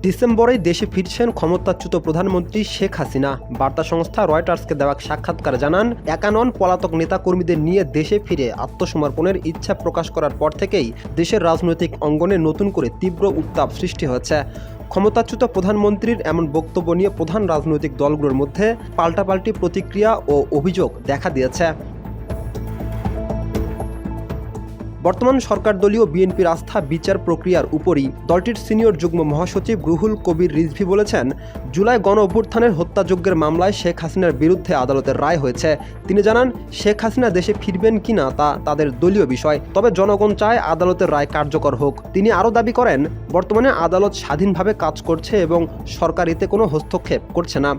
ডিসেম্বরেই দেশে ফিরছেন ক্ষমতাচ্যুত প্রধানমন্ত্রী শেখ হাসিনা। বার্তা সংস্থা রয়টার্সকে দেওয়া সাক্ষাৎকারে জানান, একা নন, পলাতক নেতাকর্মীদের নিয়ে দেশে ফিরে আত্মসমর্পণের ইচ্ছা প্রকাশ করার পর থেকেই দেশের রাজনৈতিক অঙ্গনে নতুন করে তীব্র উত্তাপ সৃষ্টি হয়েছে। ক্ষমতাচ্যুত প্রধানমন্ত্রীর এমন বক্তব্য নিয়ে প্রধান রাজনৈতিক দলগুলোর মধ্যে পাল্টাপাল্টি প্রতিক্রিয়া ও অভিযোগ দেখা দিয়েছে। বর্তমান সরকার দলীয় বিএনপির আস্থা বিচার প্রক্রিয়ার উপরই। দলটির সিনিয়র যুগ্ম মহাসচিব রুহুল কবির রিজভী বলেছেন, জুলাই গণ অভ্যুত্থানের হত্যাযজ্ঞের মামলায় শেখ হাসিনার বিরুদ্ধে আদালতের রায় হয়েছে। তিনি জানান, শেখ হাসিনা দেশে ফিরবেন কিনা তা তাদের দলীয় বিষয়, তবে জনগণ চায় আদালতের রায় কার্যকর হোক। তিনি আরও দাবি করেন, বর্তমানে আদালত স্বাধীনভাবে কাজ করছে এবং সরকার এতে কোনো হস্তক্ষেপ করছে না।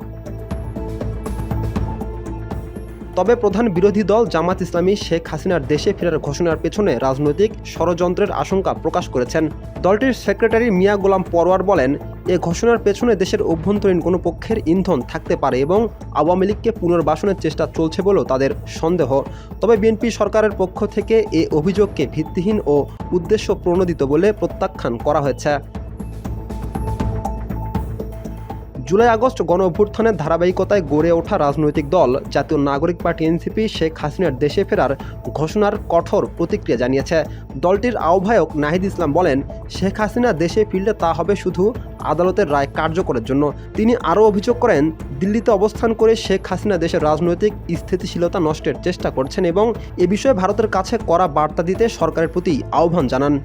তবে প্রধান বিরোধী দল জামাত ইসলামী শেখ হাসিনার দেশে ফেরার ঘোষণার পেছনে রাজনৈতিক ষড়যন্ত্রের আশঙ্কা প্রকাশ করেছেন। দলটির সেক্রেটারি মিয়া গোলাম পরোয়ার বলেন, এ ঘোষণার পেছনে দেশের অভ্যন্তরীণ কোনো পক্ষের ইন্ধন থাকতে পারে এবং আওয়ামী লীগকে পুনর্বাসনের চেষ্টা চলছে বলেও তাদের সন্দেহ। তবে বিএনপি সরকারের পক্ষ থেকে এ অভিযোগকে ভিত্তিহীন ও উদ্দেশ্য প্রণোদিত বলে প্রত্যাখ্যান করা হয়েছে। জুলাই আগস্ট গণ অভ্যুত্থানের ধারাবাহিকতায় গড়ে ওঠা রাজনৈতিক দল জাতীয় নাগরিক পার্টি এনসিপি শেখ হাসিনার দেশে ফেরার ঘোষণার কঠোর প্রতিক্রিয়া জানিয়েছে। দলটির আহ্বায়ক নাহিদ ইসলাম বলেন, শেখ হাসিনা দেশে ফিরলে তা হবে শুধু আদালতের রায় কার্যকরের জন্য। তিনি আরও অভিযোগ করেন, দিল্লিতে অবস্থান করে শেখ হাসিনা দেশের রাজনৈতিক স্থিতিশীলতা নষ্টের চেষ্টা করছেন এবং এ বিষয়ে ভারতের কাছে কড়া বার্তা দিতে সরকারের প্রতি আহ্বান জানান।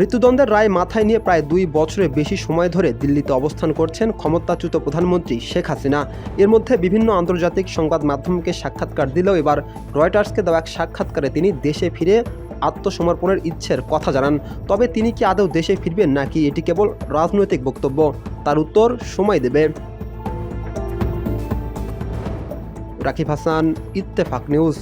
মৃত্যুদণ্ডের রায় মাথায় নিয়ে প্রায় 2 বছরের বেশি সময় ধরে দিল্লিতে অবস্থান করছেন ক্ষমতাচ্যুত প্রধানমন্ত্রী শেখ হাসিনা। এর মধ্যে বিভিন্ন আন্তর্জাতিক সংবাদ মাধ্যমকে সাক্ষাৎকার দিলেও এবার রয়টার্সকে দেওয়া এক সাক্ষাৎকারে তিনি দেশে ফিরে আত্মসমর্পণের ইচ্ছের কথা জানান। তবে তিনি কি আদৌ দেশে ফিরবেন নাকি এটি কেবল রাজনৈতিক বক্তব্য, তার উত্তর সময় দেবে। রাকিব হাসান, ইত্তেফাক নিউজ।